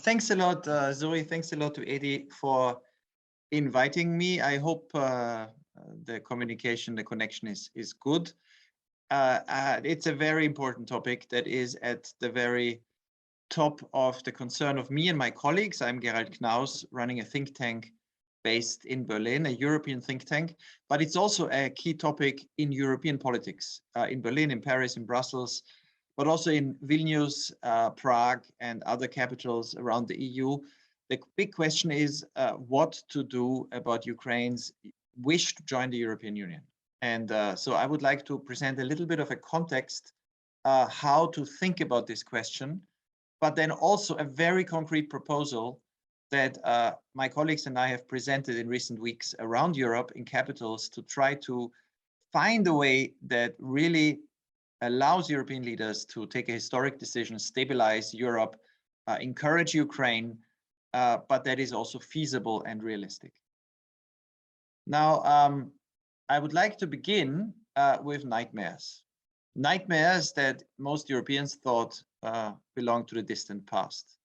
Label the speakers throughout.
Speaker 1: Thanks a lot, Zoe. Thanks a lot to Eddie for inviting me. I hope the communication, the connection is good. It's a very important topic that is at the very top of the concern of me and my colleagues. I'm Gerald Knaus, running a think tank based in Berlin, a European think tank, but it's also a key topic in European politics, in Berlin, in Paris, in Brussels, but also in Vilnius, Prague, and other capitals around the EU. The big question is what to do about Ukraine's wish to join the European Union. And so I would like to present a little bit of a context, how to think about this question, but then also a very concrete proposal that my colleagues and I have presented in recent weeks around Europe in capitals to try to find a way that really allows European leaders to take a historic decision, stabilize Europe, encourage Ukraine, but that is also feasible and realistic. Now, I would like to begin with nightmares. Nightmares that most Europeans thought belonged to the distant past.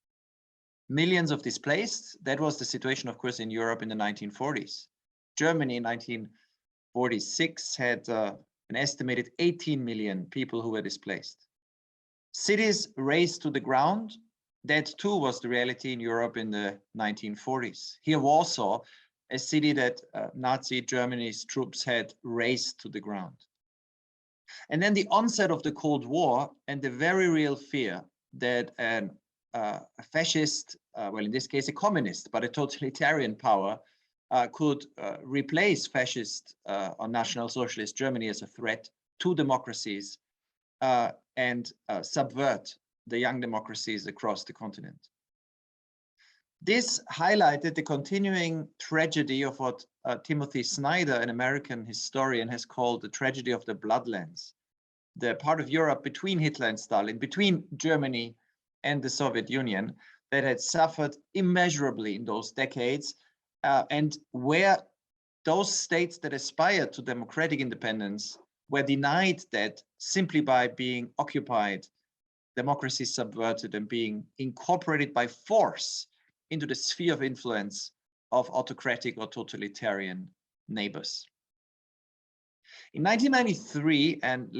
Speaker 1: Millions of displaced, that was the situation, of course, in Europe in the 1940s. Germany in 1946 had an estimated 18 million people who were displaced. Cities razed to the ground, that too was the reality in Europe in the 1940s. Here, Warsaw, a city that Nazi Germany's troops had razed to the ground. And then the onset of the Cold War and the very real fear that a fascist, well, in this case, a communist, but a totalitarian power could replace fascist or National Socialist Germany as a threat to democracies and subvert the young democracies across the continent. This highlighted the continuing tragedy of what Timothy Snyder, an American historian, has called the tragedy of the Bloodlands, the part of Europe between Hitler and Stalin, between Germany and the Soviet Union, that had suffered immeasurably in those decades, and where those states that aspired to democratic independence were denied that simply by being occupied, democracy subverted and being incorporated by force into the sphere of influence of autocratic or totalitarian neighbors. In 1993, and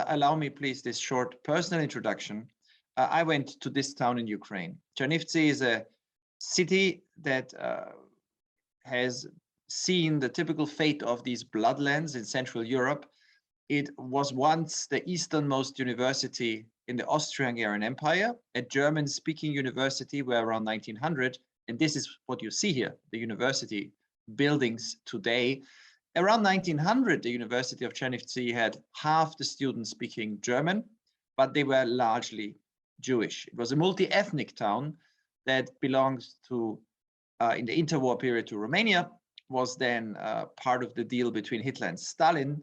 Speaker 1: allow me please this short personal introduction, I went to this town in Ukraine. Chernivtsi is a city that has seen the typical fate of these bloodlands in Central Europe. It was once the easternmost university in the Austro-Hungarian Empire, a German-speaking university where around 1900, and this is what you see here, the university buildings today. Around 1900, the University of Chernivtsi had half the students speaking German, but they were largely Jewish. It was a multi-ethnic town that belonged to, in the interwar period, to Romania, was then part of the deal between Hitler and Stalin,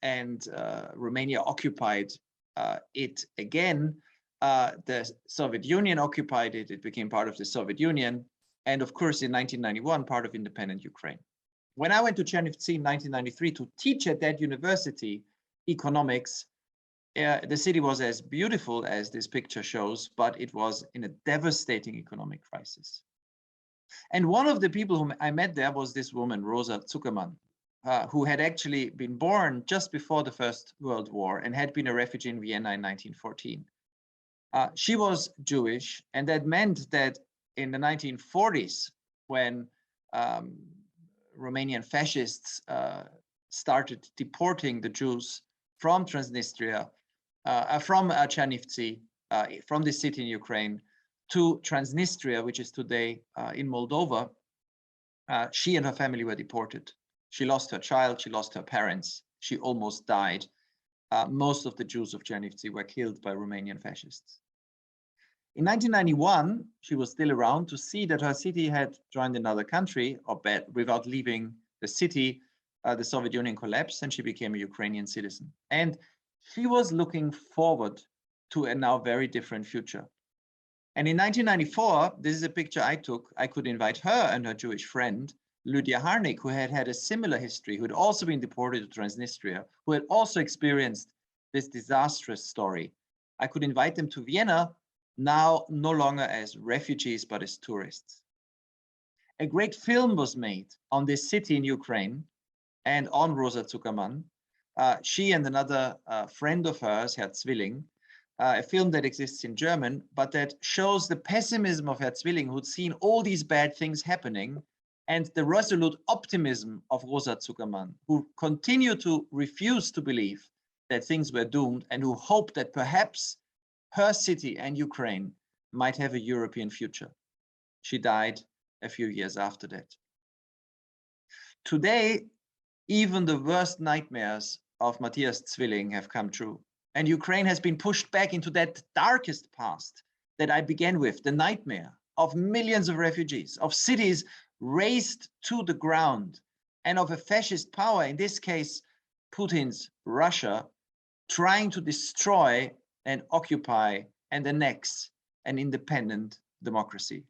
Speaker 1: and Romania occupied it again. The Soviet Union occupied it. It became part of the Soviet Union. And of course, in 1991, part of independent Ukraine. When I went to Chernivtsi in 1993 to teach at that university economics, the city was as beautiful as this picture shows, but it was in a devastating economic crisis. And one of the people whom I met there was this woman, Rosa Zuckermann, who had actually been born just before the First World War and had been a refugee in Vienna in 1914. She was Jewish, and that meant that in the 1940s, when Romanian fascists started deporting the Jews from Transnistria, from Chernivtsi, from the city in Ukraine, to Transnistria, which is today in Moldova, she and her family were deported. She lost her child, she lost her parents, she almost died. Most of the Jews of Chernivtsi were killed by Romanian fascists. In 1991, she was still around to see that her city had joined another country, or without leaving the city, the Soviet Union collapsed and she became a Ukrainian citizen. And she was looking forward to a now very different future. And in 1994, this is a picture I took. I could invite her and her Jewish friend, Lydia Harnik, who had had a similar history, who had also been deported to Transnistria, who had also experienced this disastrous story. I could invite them to Vienna now no longer as refugees, but as tourists. A great film was made on this city in Ukraine and on Rosa Zuckermann. She and another friend of hers, Herr Zwilling, a film that exists in German, but that shows the pessimism of Herr Zwilling, who'd seen all these bad things happening, and the resolute optimism of Rosa Zuckermann, who continued to refuse to believe that things were doomed and who hoped that perhaps her city and Ukraine might have a European future. She died a few years after that. Today, even the worst nightmares of Matthias Zwilling have come true. And Ukraine has been pushed back into that darkest past that I began with, the nightmare of millions of refugees, of cities razed to the ground, and of a fascist power, in this case, Putin's Russia, trying to destroy and occupy and annex an independent democracy.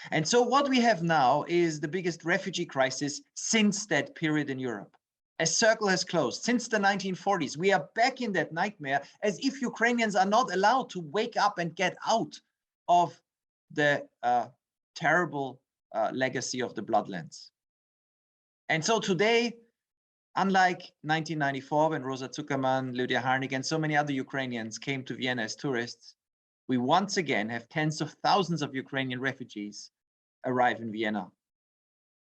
Speaker 1: And so what we have now is the biggest refugee crisis since that period in Europe. A circle has closed. Since the 1940s, we are back in that nightmare, as if Ukrainians are not allowed to wake up and get out of the terrible legacy of the bloodlands. And so today, unlike 1994, when Rosa Zuckermann, Lydia Harnik, and so many other Ukrainians came to Vienna as tourists, we once again have tens of thousands of Ukrainian refugees arrive in Vienna.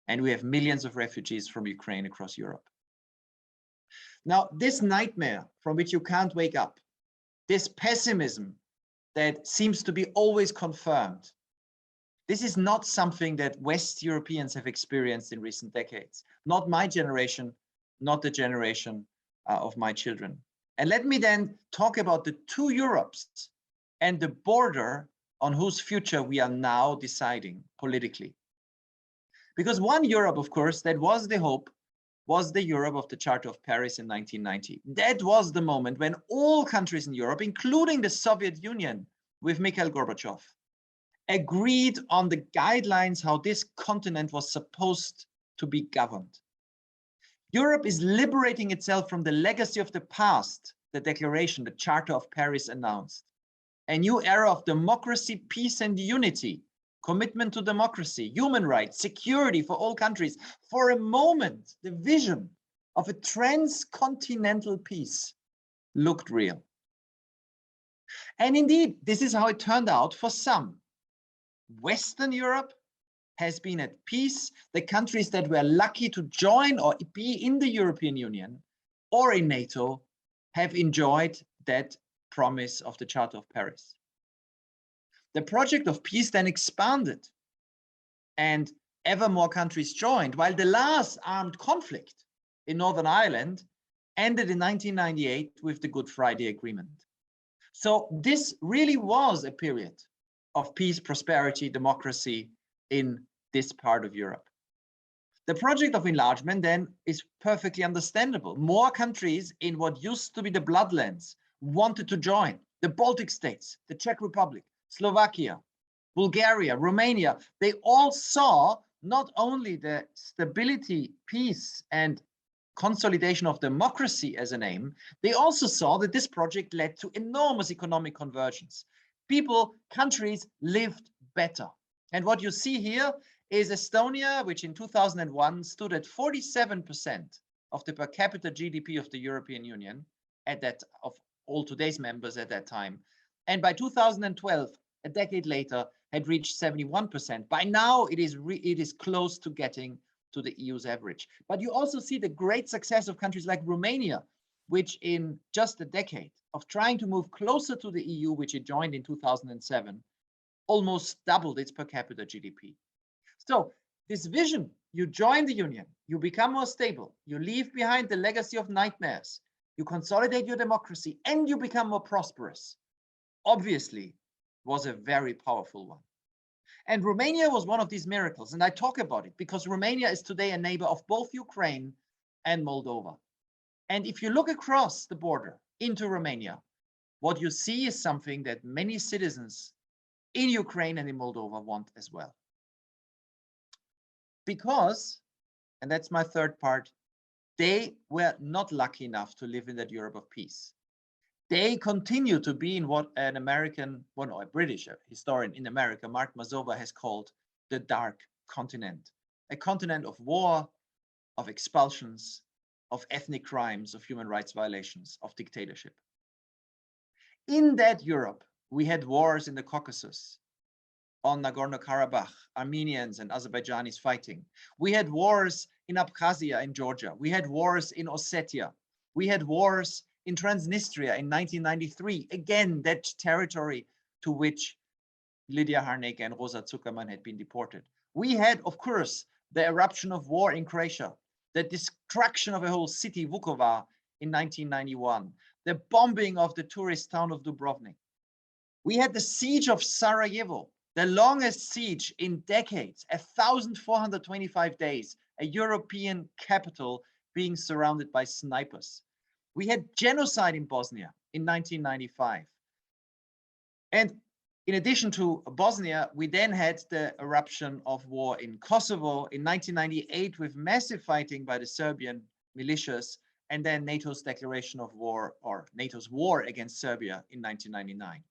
Speaker 1: And we have millions of refugees from Ukraine across Europe. Now, this nightmare from which you can't wake up, this pessimism that seems to be always confirmed, this is not something that West Europeans have experienced in recent decades. Not my generation, not the generation of my children. And let me then talk about the two Europes and the border on whose future we are now deciding politically. Because one Europe, of course, that was the hope, was the Europe of the Charter of Paris in 1990. That was the moment when all countries in Europe, including the Soviet Union with Mikhail Gorbachev, agreed on the guidelines how this continent was supposed to be governed. Europe is liberating itself from the legacy of the past, the declaration, the Charter of Paris announced. A new era of democracy, peace, and unity, commitment to democracy, human rights, security for all countries. For a moment, the vision of a transcontinental peace looked real. And indeed, this is how it turned out for some. Western Europe has been at peace. The countries that were lucky to join or be in the European Union or in NATO have enjoyed that promise of the Charter of Paris. The project of peace then expanded and ever more countries joined, while the last armed conflict in Northern Ireland ended in 1998 with the Good Friday Agreement. So this really was a period of peace, prosperity, democracy in this part of Europe. The project of enlargement then is perfectly understandable. More countries in what used to be the bloodlands wanted to join. The Baltic states, the Czech Republic, Slovakia, Bulgaria, Romania, they all saw not only the stability, peace, and consolidation of democracy as an aim, they also saw that this project led to enormous economic convergence. People, countries lived better. And what you see here is Estonia, which in 2001 stood at 47% of the per capita GDP of the European Union, of all today's members at that time. And by 2012, a decade later, had reached 71%. By now, it is close to getting to the EU's average. But you also see the great success of countries like Romania, which in just a decade of trying to move closer to the EU, which it joined in 2007, almost doubled its per capita GDP. So this vision, you join the Union, you become more stable, you leave behind the legacy of nightmares, you consolidate your democracy, and you become more prosperous, obviously was a very powerful one. And Romania was one of these miracles. And I talk about it because Romania is today a neighbor of both Ukraine and Moldova. And if you look across the border into Romania, what you see is something that many citizens in Ukraine and in Moldova want as well. Because, and that's my third part, they were not lucky enough to live in that Europe of peace. they continue to be in what an American, well, no, a British historian in America, Mark Mazova, has called the dark continent, a continent of war, of expulsions, of ethnic crimes, of human rights violations, of dictatorship. In that Europe, we had wars in the Caucasus, on Nagorno-Karabakh, Armenians and Azerbaijanis fighting. We had wars in Abkhazia in Georgia. We had wars in Ossetia. We had wars in Transnistria in 1993. Again, that territory to which Lydia Harneke and Rosa Zuckerman had been deported. We had, of course, the eruption of war in Croatia, the destruction of a whole city, Vukovar, in 1991, the bombing of the tourist town of Dubrovnik. We had the siege of Sarajevo, the longest siege in decades, 1,425 days, a European capital being surrounded by snipers. We had genocide in Bosnia in 1995. And in addition to Bosnia, we then had the eruption of war in Kosovo in 1998 with massive fighting by the Serbian militias, and then NATO's declaration of war, or NATO's war against Serbia in 1999.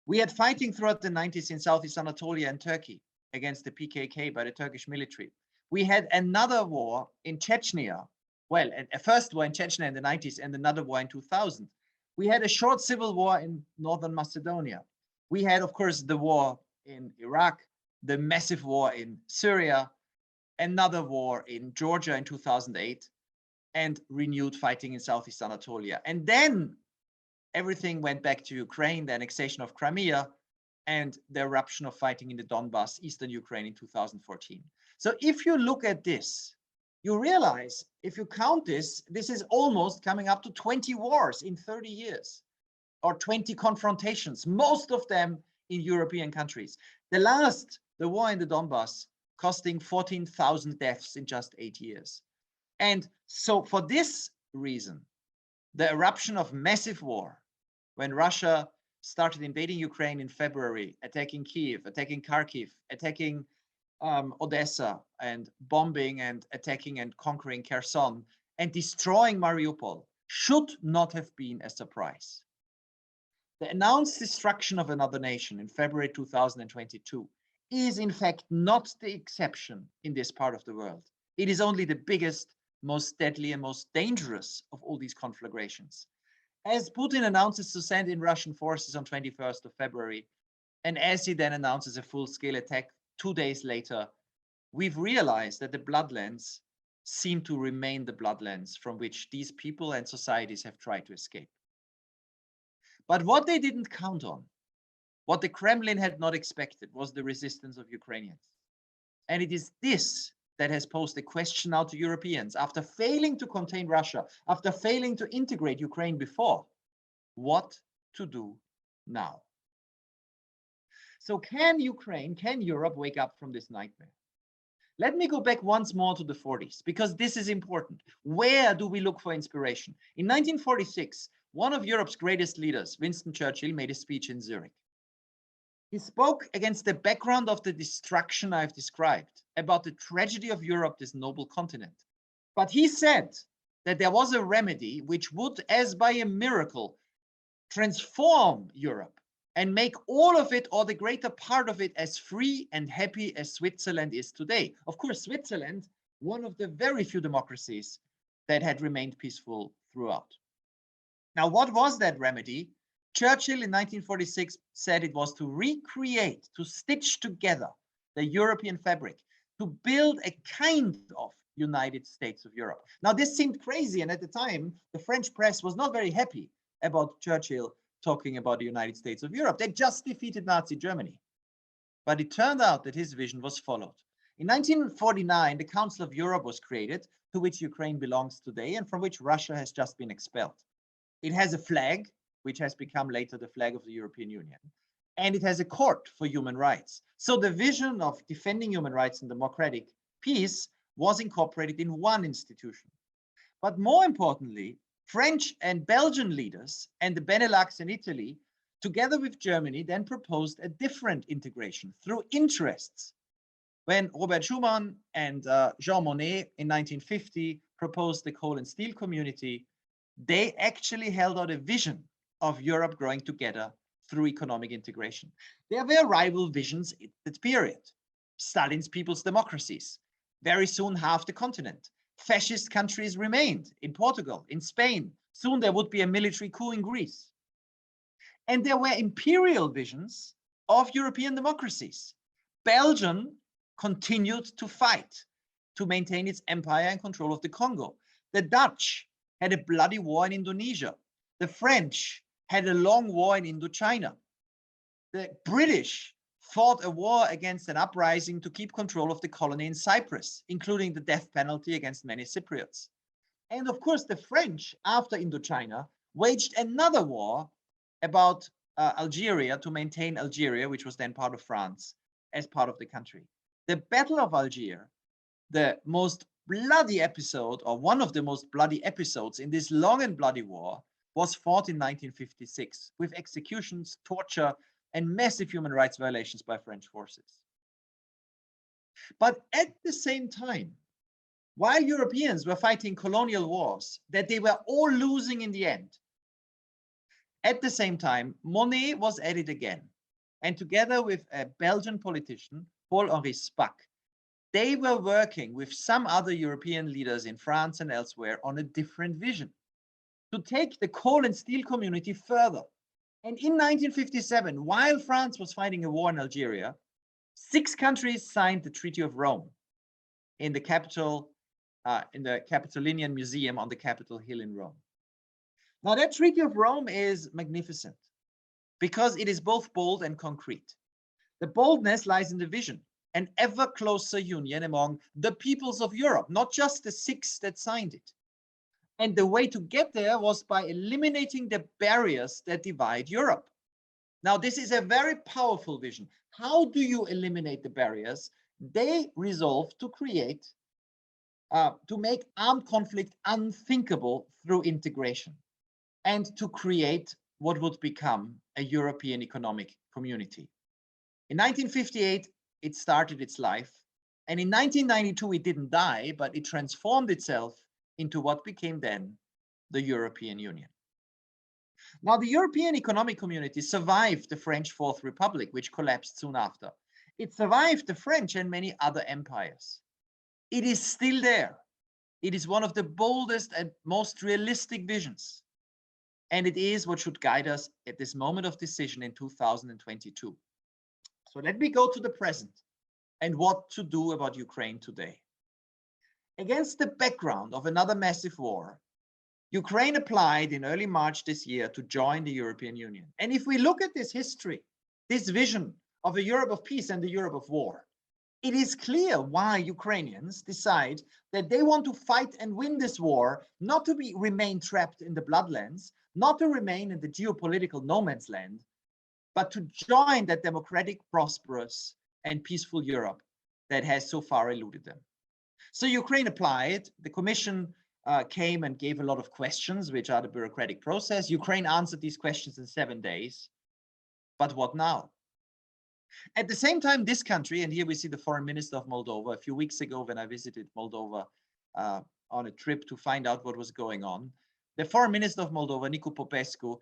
Speaker 1: We had fighting throughout the 90s in Southeast Anatolia and Turkey against the PKK by the Turkish military. We had another war in Chechnya, well, a first war in Chechnya in the 90s and another war in 2000. We had a short civil war in Northern Macedonia. We had, of course, the war in Iraq, the massive war in Syria, another war in Georgia in 2008, and renewed fighting in Southeast Anatolia. And then everything went back to Ukraine, the annexation of Crimea, and the eruption of fighting in the Donbass, eastern Ukraine in 2014. So if you look at this, you realize, if you count this, this is almost coming up to 20 wars in 30 years, or 20 confrontations, most of them in European countries. The last, the war in the Donbass, costing 14,000 deaths in just 8 years. And so for this reason, the eruption of massive war, when Russia started invading Ukraine in February, attacking Kyiv, attacking Kharkiv, attacking Odessa, and bombing and attacking and conquering Kherson, and destroying Mariupol, should not have been a surprise. The announced destruction of another nation in February 2022 is in fact not the exception in this part of the world. It is only the biggest, most deadly and most dangerous of all these conflagrations. As Putin announces to send in Russian forces on 21st of February, and as he then announces a full-scale attack 2 days later, we've realized that the bloodlands seem to remain the bloodlands from which these people and societies have tried to escape. But what they didn't count on, what the Kremlin had not expected, was the resistance of Ukrainians. And it is this that has posed a question now to Europeans. After failing to contain Russia, after failing to integrate Ukraine before, what to do now? So can Ukraine, can Europe wake up from this nightmare? Let me go back once more to the 40s, because this is important. Where do we look for inspiration? In 1946, one of Europe's greatest leaders, Winston Churchill, made a speech in Zurich. He spoke against the background of the destruction I've described, about the tragedy of Europe, this noble continent. But he said that there was a remedy which would, as by a miracle, transform Europe and make all of it, or the greater part of it, as free and happy as Switzerland is today. Of course, Switzerland, one of the very few democracies that had remained peaceful throughout. Now, what was that remedy? Churchill in 1946 said it was to recreate, to stitch together the European fabric, to build a kind of United States of Europe. Now, this seemed crazy, and at the time, the French press was not very happy about Churchill talking about the United States of Europe. They just defeated Nazi Germany. But it turned out that his vision was followed. In 1949, the Council of Europe was created, to which Ukraine belongs today, and from which Russia has just been expelled. It has a flag, which has become later the flag of the European Union, and it has a court for human rights. So the vision of defending human rights and democratic peace was incorporated in one institution. But more importantly, French and Belgian leaders and the Benelux and Italy, together with Germany, then proposed a different integration through interests. When Robert Schuman and Jean Monnet in 1950 proposed the coal and steel community, they actually held out a vision of Europe growing together through economic integration. There were rival visions in that period. Stalin's people's democracies, very soon half the continent. Fascist countries remained in Portugal, in Spain. Soon there would be a military coup in Greece. And there were imperial visions of European democracies. Belgium continued to fight to maintain its empire and control of the Congo. The Dutch had a bloody war in Indonesia. The French had a long war in Indochina. The British fought a war against an uprising to keep control of the colony in Cyprus, including the death penalty against many Cypriots. And of course, the French, after Indochina, waged another war about Algeria to maintain Algeria, which was then part of France, as part of the country. The Battle of Algiers, the most bloody episode, or one of the most bloody episodes in this long and bloody war, was fought in 1956 with executions, torture, and massive human rights violations by French forces. But at the same time, while Europeans were fighting colonial wars that they were all losing in the end, at the same time, Monet was at it again. And together with a Belgian politician, Paul-Henri Spaak, they were working with some other European leaders in France and elsewhere on a different vision to take the coal and steel community further. And in 1957, while France was fighting a war in Algeria, 6 countries signed the Treaty of Rome in the Capitolinian Museum on the Capitol Hill in Rome. Now, that Treaty of Rome is magnificent because it is both bold and concrete. The boldness lies in the vision, an ever closer union among the peoples of Europe, not just the 6 that signed it. And the way to get there was by eliminating the barriers that divide Europe. Now, this is a very powerful vision. How do you eliminate the barriers? They resolved to create, to make armed conflict unthinkable through integration, and to create what would become a European economic community. In 1958, it started its life. And in 1992, it didn't die, but it transformed itself into what became then the European Union. Now, the European economic community survived the French Fourth Republic, which collapsed soon after. It survived the French and many other empires. It is still there. It is one of the boldest and most realistic visions. And it is what should guide us at this moment of decision in 2022. So let me go to the present and what to do about Ukraine today. Against the background of another massive war, Ukraine applied in early March this year to join the European Union. And if we look at this history, this vision of a Europe of peace and a Europe of war, it is clear why Ukrainians decide that they want to fight and win this war, not to remain trapped in the bloodlands, not to remain in the geopolitical no man's land, but to join that democratic, prosperous, and peaceful Europe that has so far eluded them. So Ukraine applied. The Commission came and gave a lot of questions, which are the bureaucratic process. Ukraine answered these questions in 7 days. But what now? At the same time, this country, and here we see the foreign minister of Moldova, a few weeks ago when I visited Moldova on a trip to find out what was going on, the foreign minister of Moldova, Nicu Popescu,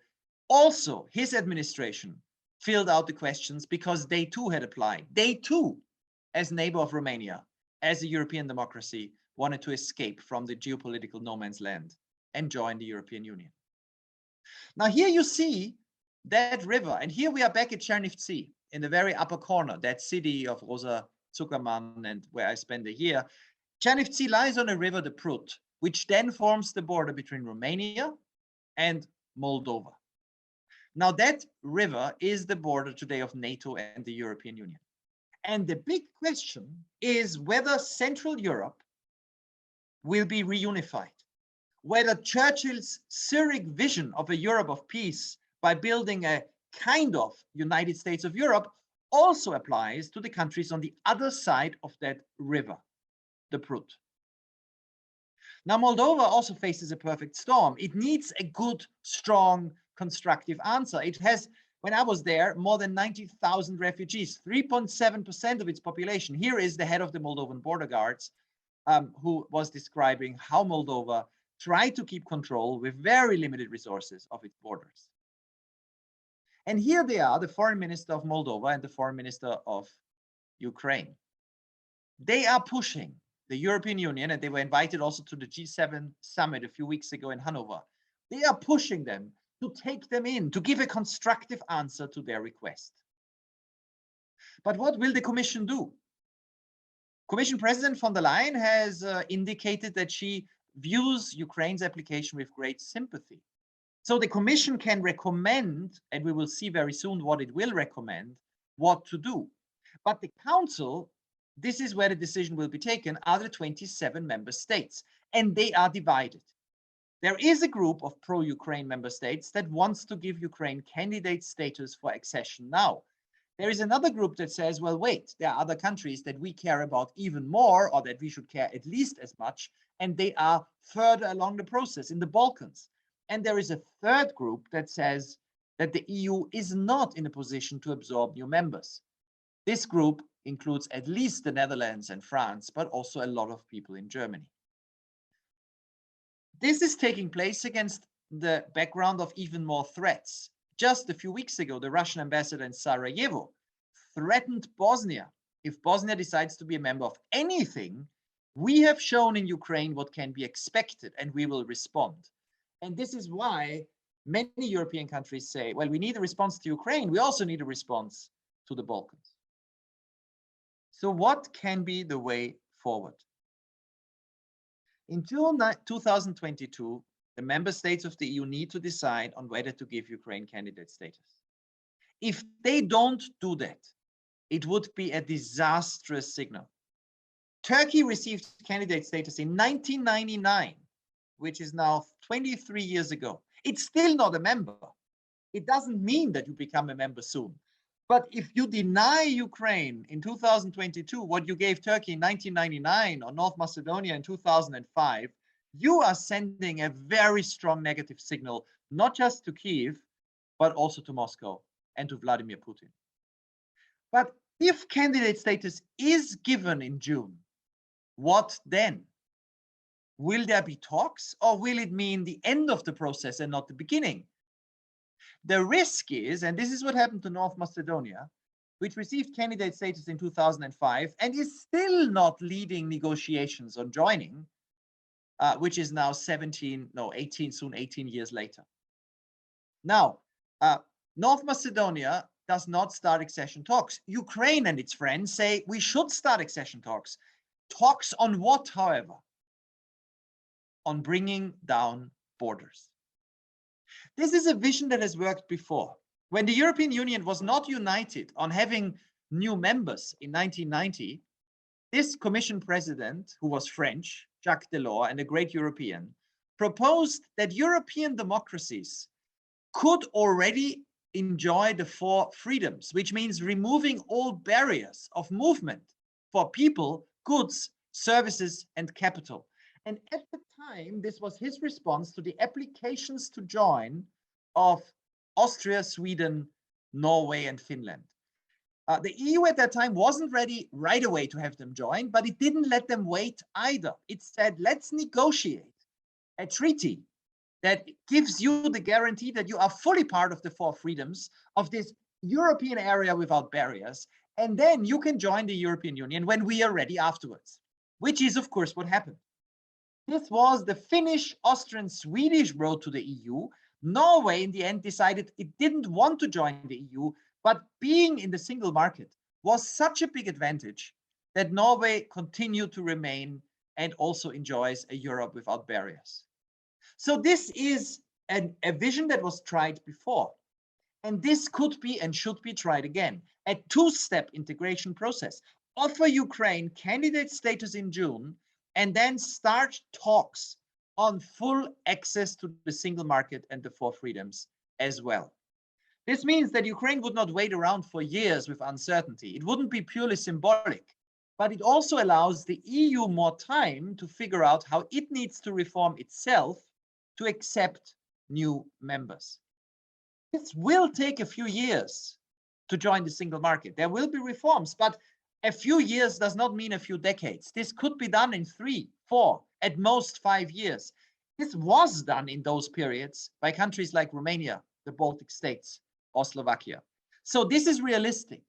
Speaker 1: also his administration filled out the questions because they too had applied. They too, as neighbor of Romania, as a European democracy, wanted to escape from the geopolitical no man's land and join the European Union. Now here you see that river, and here we are back at Chernivtsi in the very upper corner, that city of Rosa Zuckerman and where I spent a year. Chernivtsi lies on a river, the Prut, which then forms the border between Romania and Moldova. Now that river is the border today of NATO and the European Union. And the big question is whether Central Europe will be reunified, whether Churchill's Zurich vision of a Europe of peace by building a kind of United States of Europe also applies to the countries on the other side of that river, the Prut. Now, Moldova also faces a perfect storm. It needs a good, strong, constructive answer. It has, when I was there, more than 90,000 refugees, 3.7% of its population. Here is the head of the Moldovan border guards, who was describing how Moldova tried to keep control with very limited resources of its borders. And here they are, the foreign minister of Moldova and the foreign minister of Ukraine. They are pushing the European Union, and they were invited also to the G7 summit a few weeks ago in Hanover. They are pushing them to take them in, to give a constructive answer to their request. But what will the Commission do? Commission President von der Leyen has indicated that she views Ukraine's application with great sympathy. So the Commission can recommend, and we will see very soon what it will recommend, what to do. But the Council, this is where the decision will be taken, are the 27 member states, and they are divided. There is a group of pro-Ukraine member states that wants to give Ukraine candidate status for accession now. There is another group that says, well, wait, there are other countries that we care about even more, or that we should care at least as much, and they are further along the process in the Balkans. And there is a third group that says that the EU is not in a position to absorb new members. This group includes at least the Netherlands and France, but also a lot of people in Germany. This is taking place against the background of even more threats. Just a few weeks ago, the Russian ambassador in Sarajevo threatened Bosnia. If Bosnia decides to be a member of anything, we have shown in Ukraine what can be expected, and we will respond. And this is why many European countries say, well, we need a response to Ukraine. We also need a response to the Balkans. So what can be the way forward? In June 2022, the member states of the EU need to decide on whether to give Ukraine candidate status. If they don't do that, it would be a disastrous signal. Turkey received candidate status in 1999, which is now 23 years ago. It's still not a member. It doesn't mean that you become a member soon. But if you deny Ukraine in 2022 what you gave Turkey in 1999 or North Macedonia in 2005, you are sending a very strong negative signal, not just to Kyiv, but also to Moscow and to Vladimir Putin. But if candidate status is given in June, what then? Will there be talks, or will it mean the end of the process and not the beginning? The risk is, and this is what happened to North Macedonia, which received candidate status in 2005 and is still not leading negotiations on joining, which is now 18, soon 18 years later. Now, North Macedonia does not start accession talks. Ukraine and its friends say we should start accession talks. Talks on what, however? On bringing down borders. This is a vision that has worked before. When the European Union was not united on having new members in 1990, this Commission president, who was French, Jacques Delors, and a great European, proposed that European democracies could already enjoy the 4 freedoms, which means removing all barriers of movement for people, goods, services, and capital. And at the time, this was his response to the applications to join of Austria, Sweden, Norway, and Finland. The EU at that time wasn't ready right away to have them join, but it didn't let them wait either. It said, let's negotiate a treaty that gives you the guarantee that you are fully part of the 4 freedoms of this European area without barriers, and then you can join the European Union when we are ready afterwards, which is, of course, what happened. This was the Finnish, Austrian, Swedish road to the EU. Norway, in the end, decided it didn't want to join the EU, but being in the single market was such a big advantage that Norway continued to remain and also enjoys a Europe without barriers. So this is a vision that was tried before. And this could be and should be tried again. A 2-step integration process. Offer Ukraine candidate status in June, and then start talks on full access to the single market and the 4 freedoms as well. This means that Ukraine would not wait around for years with uncertainty. It wouldn't be purely symbolic, but it also allows the EU more time to figure out how it needs to reform itself to accept new members. This will take a few years to join the single market. There will be reforms, but a few years does not mean a few decades. This could be done in 3, 4, at most 5 years. This was done in those periods by countries like Romania, the Baltic states, or Slovakia. So this is realistic.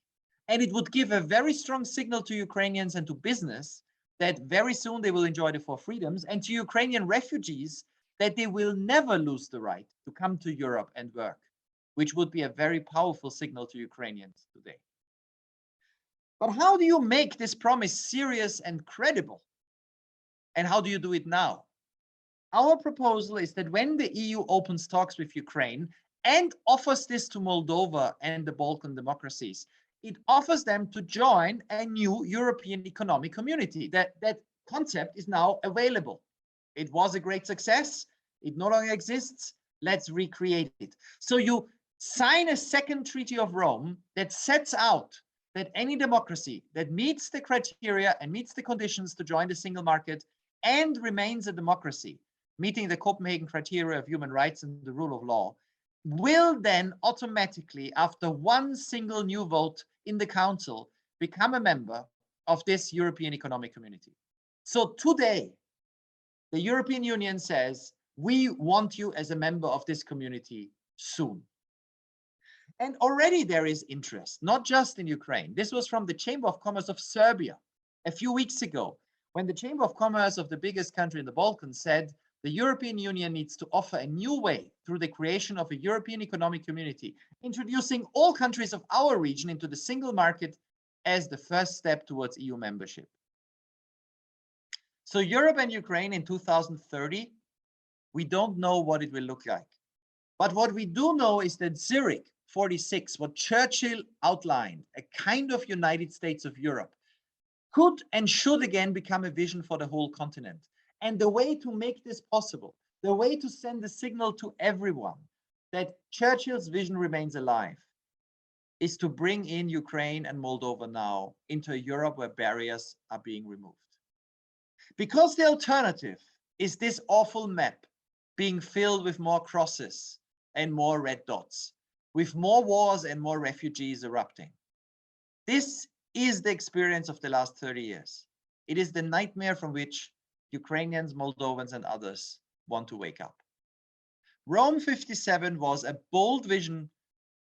Speaker 1: And it would give a very strong signal to Ukrainians and to business that very soon they will enjoy the 4 freedoms, and to Ukrainian refugees that they will never lose the right to come to Europe and work, which would be a very powerful signal to Ukrainians today. But how do you make this promise serious and credible? And how do you do it now? Our proposal is that when the EU opens talks with Ukraine and offers this to Moldova and the Balkan democracies, it offers them to join a new European economic community. That concept is now available. It was a great success. It no longer exists. Let's recreate it. So you sign a second Treaty of Rome that sets out that any democracy that meets the criteria and meets the conditions to join the single market and remains a democracy, meeting the Copenhagen criteria of human rights and the rule of law, will then automatically, after one single new vote in the Council, become a member of this European Economic Community. So today, the European Union says, we want you as a member of this community soon. And already there is interest, not just in Ukraine. This was from the Chamber of Commerce of Serbia a few weeks ago, when the Chamber of Commerce of the biggest country in the Balkans said, the European Union needs to offer a new way through the creation of a European Economic Community, introducing all countries of our region into the single market as the first step towards EU membership. So Europe and Ukraine in 2030, we don't know what it will look like. But what we do know is that Zurich 46, what Churchill outlined, a kind of United States of Europe, could and should again become a vision for the whole continent. And the way to make this possible, the way to send the signal to everyone that Churchill's vision remains alive, is to bring in Ukraine and Moldova now into a Europe where barriers are being removed. Because the alternative is this awful map being filled with more crosses and more red dots, with more wars and more refugees erupting. This is the experience of the last 30 years. It is the nightmare from which Ukrainians, Moldovans, and others want to wake up. Rome 57 was a bold vision,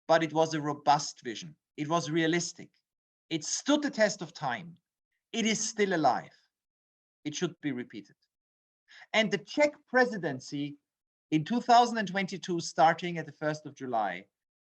Speaker 1: but it was a robust vision. It was realistic. It stood the test of time. It is still alive. It should be repeated. And the Czech presidency in 2022, starting at the 1st of July,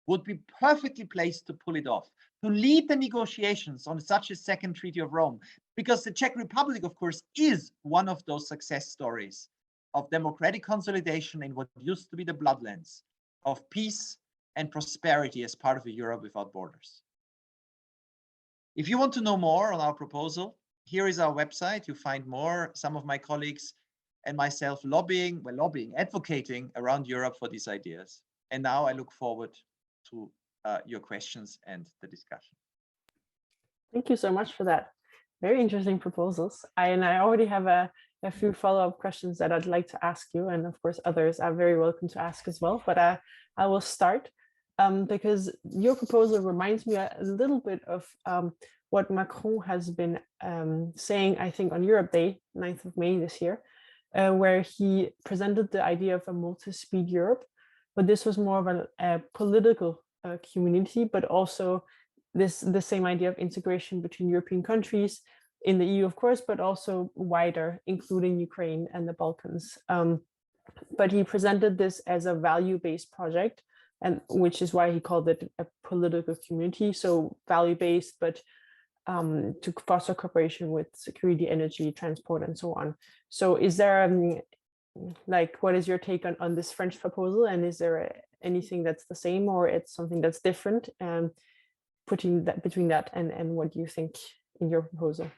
Speaker 1: would be perfectly placed to pull it off, to lead the negotiations on such a second Treaty of Rome, because the Czech Republic, of course, is one of those success stories of democratic consolidation in what used to be the bloodlands of peace and prosperity as part of a Europe without borders. If you want to know more on our proposal, here is our website. You find more, some of my colleagues and myself advocating around Europe for these ideas. And now I look forward to your questions and the discussion.
Speaker 2: Thank you so much for that. Very interesting proposals. I already have a few follow-up questions that I'd like to ask you, and of course others are very welcome to ask as well, but I will start because your proposal reminds me a little bit of what Macron has been saying, I think, on Europe Day, 9th of May this year, where he presented the idea of a multi-speed Europe, but this was more of a political community, but also the same idea of integration between European countries in the EU, of course, but also wider, including Ukraine and the Balkans. But he presented this as a value-based project, and which is why he called it a political community. So value-based, but to foster cooperation with security, energy, transport, and so on. So is there, what is your take on this French proposal? And is there anything that's the same, or it's something that's different? Putting that between that and what you think in your proposal?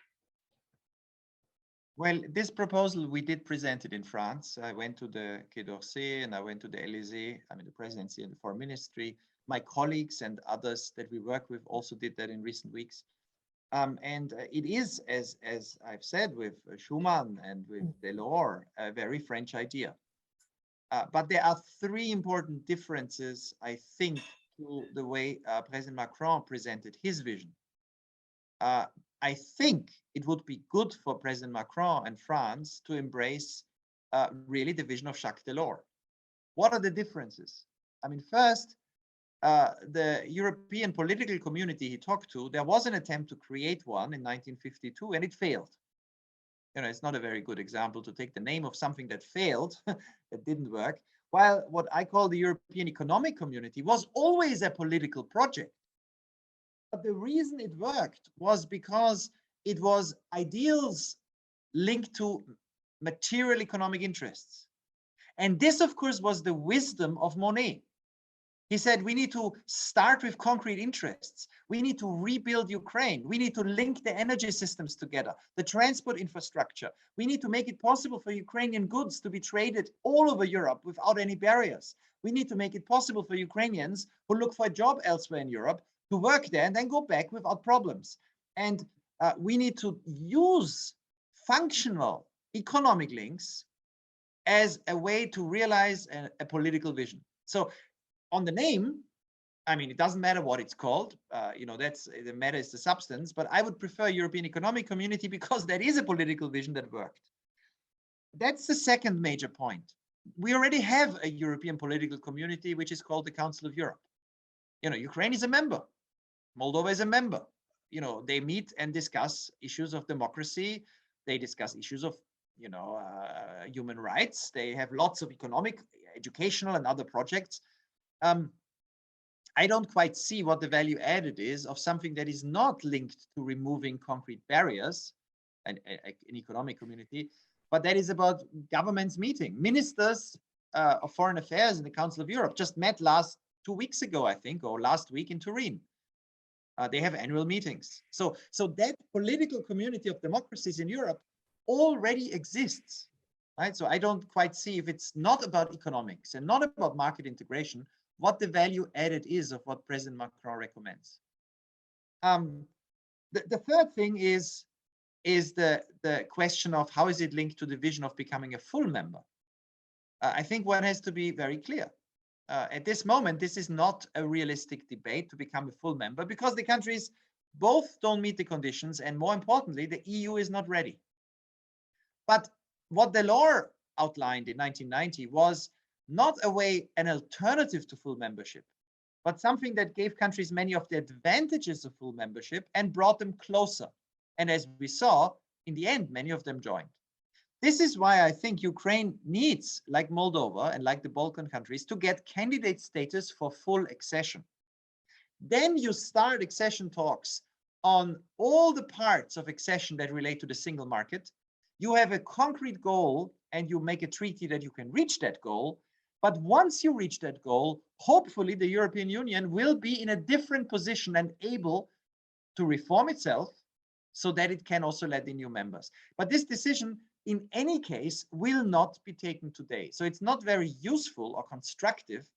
Speaker 1: Well, this proposal, we did present it in France. I went to the Quai d'Orsay and I went to the Élysée, the presidency and the foreign ministry. My colleagues and others that we work with also did that in recent weeks. And it is, as I've said, with Schuman and with Delors, a very French idea. But there are three important differences, I think, to the way President Macron presented his vision. I think it would be good for President Macron and France to embrace really the vision of Jacques Delors. What are the differences? First, the European political community he talked to, there was an attempt to create one in 1952 and it failed. It's not a very good example to take the name of something that failed, that didn't work, while what I call the European Economic Community was always a political project. But the reason it worked was because it was ideals linked to material economic interests. And this, of course, was the wisdom of Monnet. He said, we need to start with concrete interests. We need to rebuild Ukraine. We need to link the energy systems together, the transport infrastructure. We need to make it possible for Ukrainian goods to be traded all over Europe without any barriers. We need to make it possible for Ukrainians who look for a job elsewhere in Europe to work there and then go back without problems. And we need to use functional economic links as a way to realize a political vision. So on the name, I mean, it doesn't matter what it's called, that's the matter is the substance, but I would prefer European Economic Community because that is a political vision that worked. That's the second major point. We already have a European political community, which is called the Council of Europe. Ukraine is a member. Moldova is a member. They meet and discuss issues of democracy. They discuss issues of, human rights. They have lots of economic, educational, and other projects. I don't quite see what the value added is of something that is not linked to removing concrete barriers, an economic community, but that is about governments meeting. Ministers of Foreign Affairs in the Council of Europe just met 2 weeks ago, I think, or last week in Turin. They have annual meetings. So that political community of democracies in Europe already exists, right? So I don't quite see, if it's not about economics and not about market integration, what the value added is of what President Macron recommends. The third thing is the question of how is it linked to the vision of becoming a full member? I think one has to be very clear. At this moment, this is not a realistic debate to become a full member because the countries both don't meet the conditions, and more importantly, the EU is not ready. But what Delors outlined in 1990 was not an alternative to full membership, but something that gave countries many of the advantages of full membership and brought them closer. And as we saw, in the end, many of them joined. This is why I think Ukraine needs, like Moldova and like the Balkan countries, to get candidate status for full accession. Then you start accession talks on all the parts of accession that relate to the single market. You have a concrete goal and you make a treaty that you can reach that goal. But once you reach that goal, hopefully the European Union will be in a different position and able to reform itself so that it can also let in new members. But this decision, in any case, will not be taken today. So it's not very useful or constructive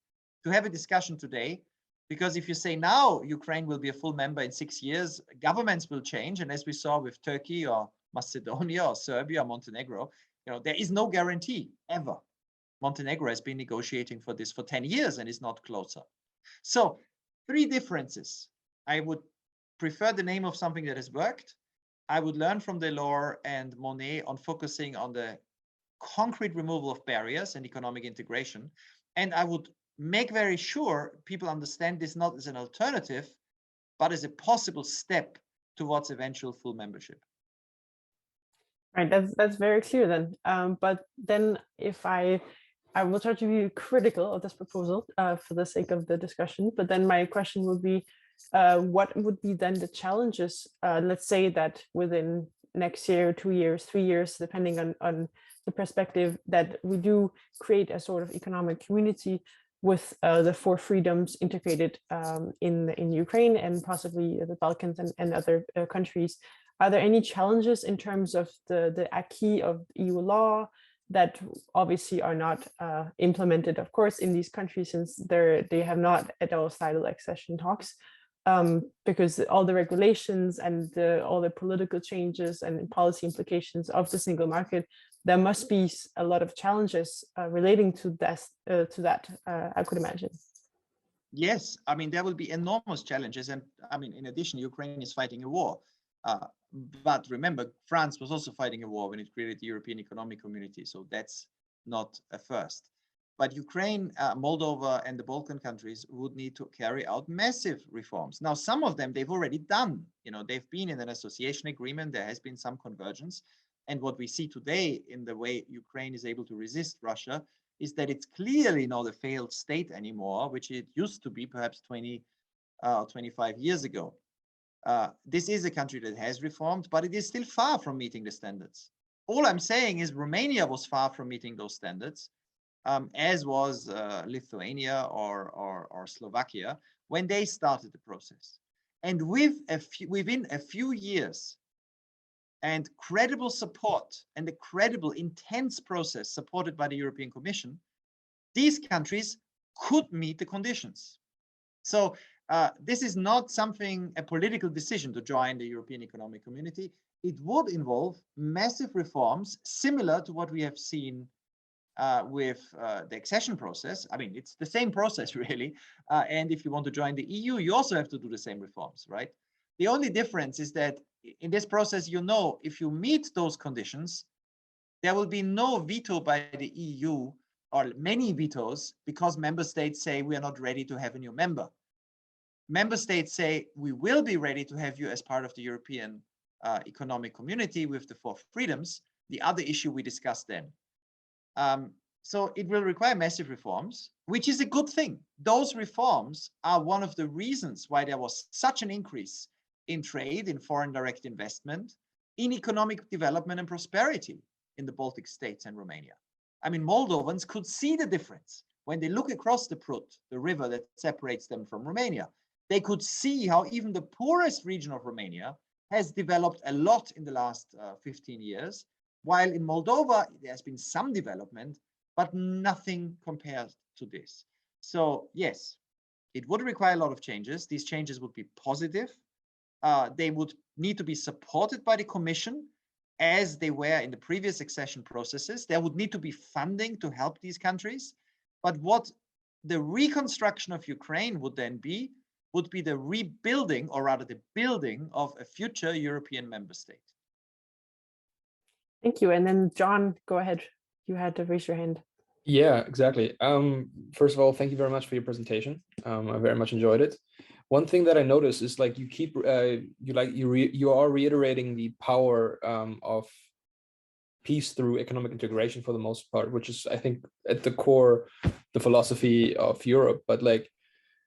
Speaker 1: to have a discussion today, because if you say now Ukraine will be a full member in 6 years, governments will change. And as we saw with Turkey or Macedonia or Serbia or Montenegro, there is no guarantee ever. Montenegro has been negotiating for this for 10 years and is not closer. So 3 differences. I would prefer the name of something that has worked. I would learn from Delors and Monnet on focusing on the concrete removal of barriers and economic integration. And I would make very sure people understand this not as an alternative, but as a possible step towards eventual full membership.
Speaker 2: Right, that's very clear then. But then if I will try to be critical of this proposal for the sake of the discussion, but then my question would be, what would be then the challenges? Let's say that within next year, 2 years, 3 years, depending on the perspective, that we do create a sort of economic community with the 4 freedoms integrated in Ukraine and possibly the Balkans and other countries. Are there any challenges in terms of the acquis of EU law that obviously are not implemented, of course, in these countries, since they have not at all started accession talks, because all the regulations and all the political changes and policy implications of the single market, there must be a lot of challenges relating to that, I could imagine.
Speaker 1: Yes, I mean, there will be enormous challenges. And I mean, in addition, Ukraine is fighting a war. But remember, France was also fighting a war when it created the European Economic Community. So that's not a first. But Ukraine, Moldova, and the Balkan countries would need to carry out massive reforms. Now, some of them they've already done. They've been in an association agreement. There has been some convergence. And what we see today in the way Ukraine is able to resist Russia is that it's clearly not a failed state anymore, which it used to be perhaps 20 or 25 years ago. This is a country that has reformed, but it is still far from meeting the standards. All I'm saying is Romania was far from meeting those standards, as was Lithuania or Slovakia when they started the process. And within a few years and credible support and a credible, intense process supported by the European Commission, these countries could meet the conditions. So this is not a political decision to join the European Economic Community. It would involve massive reforms similar to what we have seen with the accession process. I mean, it's the same process really. And if you want to join the EU, you also have to do the same reforms, right? The only difference is that in this process, if you meet those conditions, there will be no veto by the EU or many vetoes because member states say we are not ready to have a new member. Member states say we will be ready to have you as part of the European Economic Community with the 4 freedoms, the other issue we discussed then. So it will require massive reforms, which is a good thing. Those reforms are one of the reasons why there was such an increase in trade, in foreign direct investment, in economic development and prosperity in the Baltic states and Romania. I mean, Moldovans could see the difference when they look across the Prut, the river that separates them from Romania. They could see how even the poorest region of Romania has developed a lot in the last 15 years, while in Moldova, there's been some development, but nothing compared to this. So yes, it would require a lot of changes. These changes would be positive. They would need to be supported by the Commission as they were in the previous accession processes. There would need to be funding to help these countries. But what the reconstruction of Ukraine would then be, would be the rebuilding, or rather the building of a future European member state.
Speaker 2: Thank you. And then John, go ahead. You had to raise your hand.
Speaker 3: Yeah, exactly. First of all, thank you very much for your presentation. I very much enjoyed it. One thing that I noticed is like you keep you are reiterating the power of peace through economic integration for the most part, which is, I think, at the core the philosophy of Europe. But like,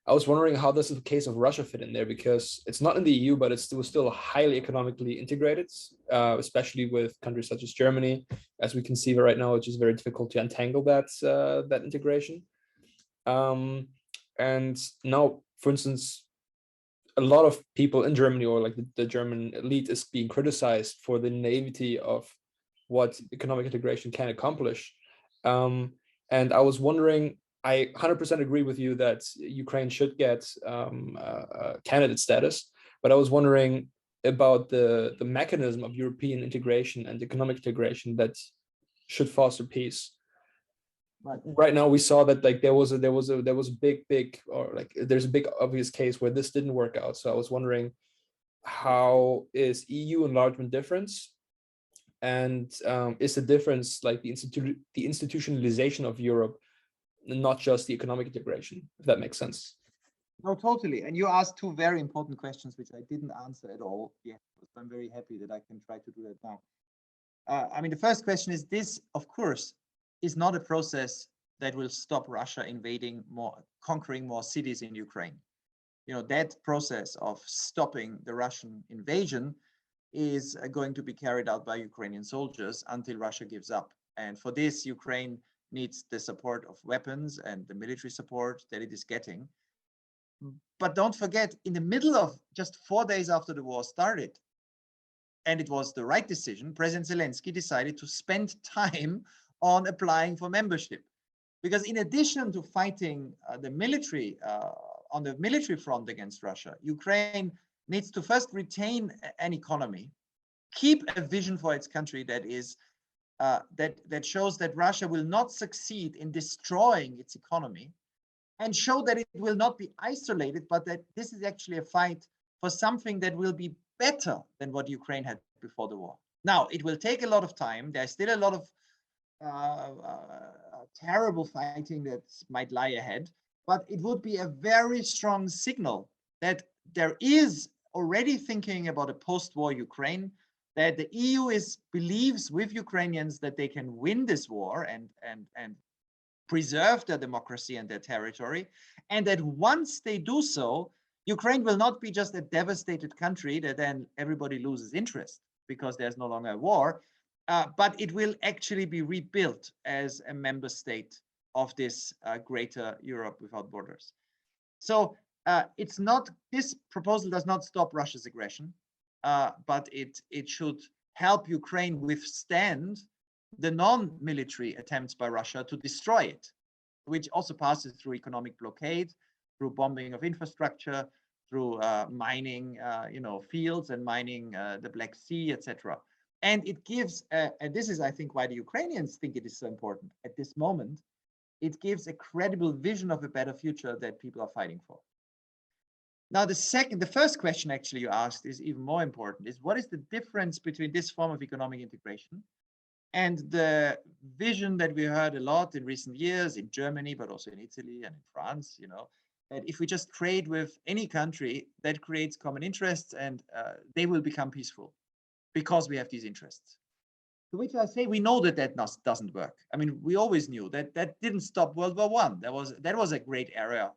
Speaker 3: I was wondering how does the case of Russia fit in there, because it's not in the EU, but it's still highly economically integrated, especially with countries such as Germany, as we can see right now, which is very difficult to untangle that that integration. And now, for instance, a lot of people in Germany, or like the German elite, is being criticized for the naivety of what economic integration can accomplish. And I was wondering, I 100% agree with you that Ukraine should get candidate status, but I was wondering about the mechanism of European integration and economic integration that should foster peace. Right now, we saw that like there was a big or like there's a big obvious case where this didn't work out. So I was wondering, how is EU enlargement different? And is the difference like the institutionalization of Europe, not just the economic integration, if that makes sense?
Speaker 1: No, totally. And you asked 2 very important questions, which I didn't answer at all yet. So I'm very happy that I can try to do that now. I mean, the first question is, this, of course, is not a process that will stop Russia conquering more cities in Ukraine. That process of stopping the Russian invasion is going to be carried out by Ukrainian soldiers until Russia gives up. And for this, Ukraine needs the support of weapons and the military support that it is getting. But don't forget, in the middle of just 4 days after the war started, and it was the right decision, President Zelensky decided to spend time on applying for membership. Because in addition to fighting the military on the military front against Russia, Ukraine needs to first retain an economy, keep a vision for its country that is that shows that Russia will not succeed in destroying its economy, and show that it will not be isolated, but that this is actually a fight for something that will be better than what Ukraine had before the war. Now, it will take a lot of time. There's still a lot of terrible fighting that might lie ahead, but it would be a very strong signal that there is already thinking about a post-war Ukraine, that the EU believes with Ukrainians that they can win this war and preserve their democracy and their territory, and that once they do so, Ukraine will not be just a devastated country that then everybody loses interest because there's no longer a war, but it will actually be rebuilt as a member state of this greater Europe without borders. So it's not, this proposal does not stop Russia's aggression, but it should help Ukraine withstand the non-military attempts by Russia to destroy it, which also passes through economic blockade, through bombing of infrastructure, through mining, fields and mining the Black Sea, etc. And it gives, and this is, I think, why the Ukrainians think it is so important at this moment. It gives a credible vision of a better future that people are fighting for. Now, the first question actually you asked is even more important, is what is the difference between this form of economic integration and the vision that we heard a lot in recent years in Germany, but also in Italy and in France, that if we just trade with any country, that creates common interests and they will become peaceful because we have these interests. To which I say, we know that doesn't work. I mean, we always knew that didn't stop World War I. That was a great era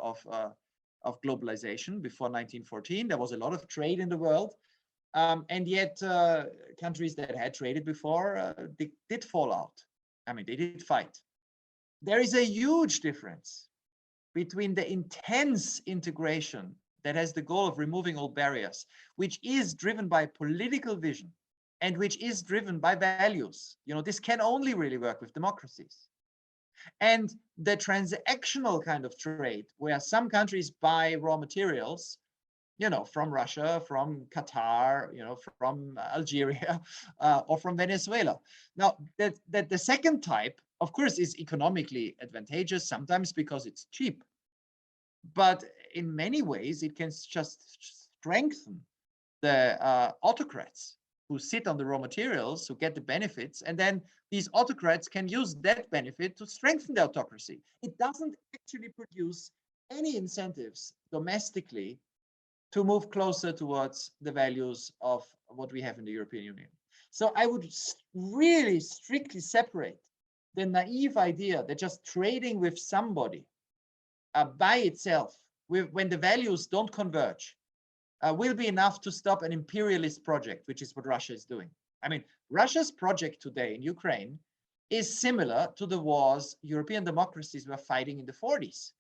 Speaker 1: of globalization before 1914. There was a lot of trade in the world. And yet countries that had traded before they did fall out. I mean, they did fight. There is a huge difference between the intense integration that has the goal of removing all barriers, which is driven by political vision and which is driven by values. This can only really work with democracies. And the transactional kind of trade, where some countries buy raw materials, from Russia, from Qatar, from Algeria, or from Venezuela. Now, that the second type, of course, is economically advantageous, sometimes because it's cheap. But in many ways, it can just strengthen the autocrats who sit on the raw materials, who get the benefits, and then these autocrats can use that benefit to strengthen the autocracy. It doesn't actually produce any incentives domestically to move closer towards the values of what we have in the European Union. So I would really strictly separate the naive idea that just trading with somebody by itself, when the values don't converge, will be enough to stop an imperialist project, which is what Russia is doing. I mean, Russia's project today in Ukraine is similar to the wars European democracies were fighting in the 40s,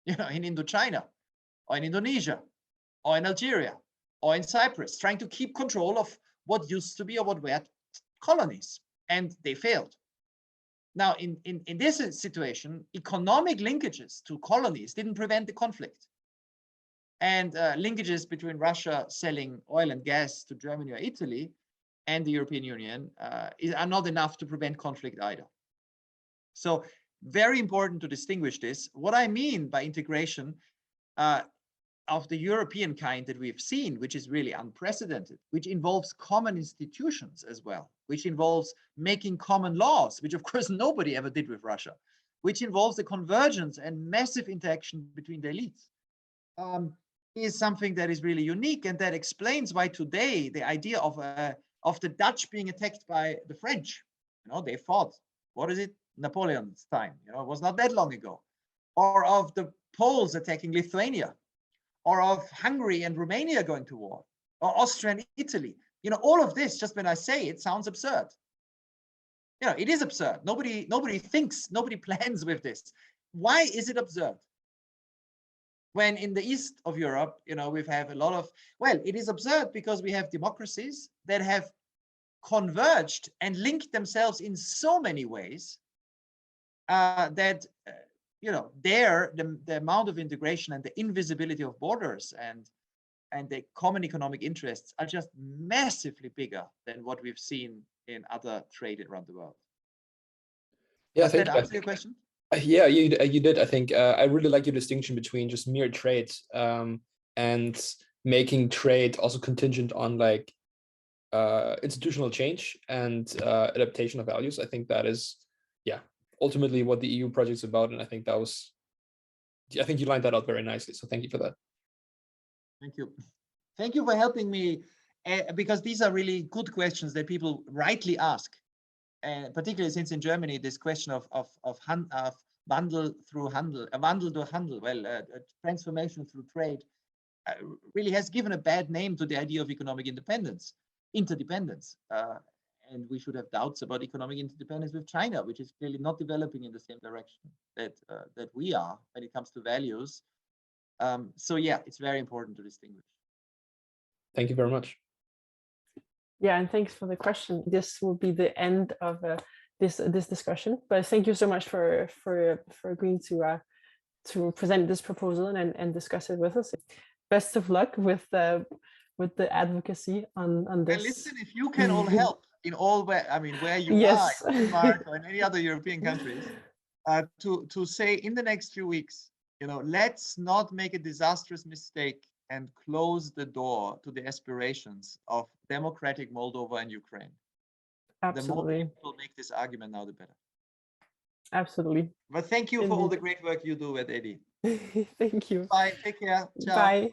Speaker 1: in Indochina or in Indonesia, or in Algeria, or in Cyprus, trying to keep control of what used to be or what were colonies, and they failed. Now, in this situation, economic linkages to colonies didn't prevent the conflict. And linkages between Russia selling oil and gas to Germany or Italy and the European Union are not enough to prevent conflict either. So very important to distinguish this. What I mean by integration of the European kind that we've seen, which is really unprecedented, which involves common institutions as well, which involves making common laws, which of course nobody ever did with Russia, which involves the convergence and massive interaction between the elites, is something that is really unique, and that explains why today the idea of the Dutch being attacked by the French, they fought, what is it, Napoleon's time, it was not that long ago, or of the Poles attacking Lithuania, or of Hungary and Romania going to war, or Austria and Italy. All of this, just when I say it, sounds absurd. It is absurd. Nobody thinks, nobody plans with this. Why is it absurd? When in the east of Europe, we have a lot of, well, it is absurd because we have democracies that have converged and linked themselves in so many ways that the amount of integration and the invisibility of borders and the common economic interests are just massively bigger than what we've seen in other trade around the world.
Speaker 3: Yeah,
Speaker 1: Does that answer your question?
Speaker 3: Yeah, you did. I think I really like your distinction between just mere trade and making trade also contingent on like institutional change and adaptation of values. I think that is, yeah, ultimately what the EU project is about. And I think I think you lined that out very nicely. So thank you for that.
Speaker 1: Thank you. Thank you for helping me, because these are really good questions that people rightly ask. And particularly since in Germany, this question of Wandel through Handel, Wandel durch Handel, well, transformation through trade, really has given a bad name to the idea of economic interdependence. And we should have doubts about economic interdependence with China, which is clearly not developing in the same direction that we are when it comes to values. So yeah, it's very important to distinguish.
Speaker 3: Thank you very much.
Speaker 2: Yeah, and thanks for the question. This will be the end of this discussion. But thank you so much for agreeing to present this proposal and discuss it with us. Best of luck with the advocacy on this.
Speaker 1: And listen, if you can all help in all where you
Speaker 2: yes.
Speaker 1: are, in Denmark or in any other European countries, to say in the next few weeks, let's not make a disastrous mistake and close the door to the aspirations of democratic Moldova and Ukraine.
Speaker 2: Absolutely.
Speaker 1: The more people make this argument now, the better.
Speaker 2: Absolutely.
Speaker 1: But thank you for all the great work you do with Eddie.
Speaker 2: Thank you.
Speaker 1: Bye. Take care. Ciao.
Speaker 2: Bye.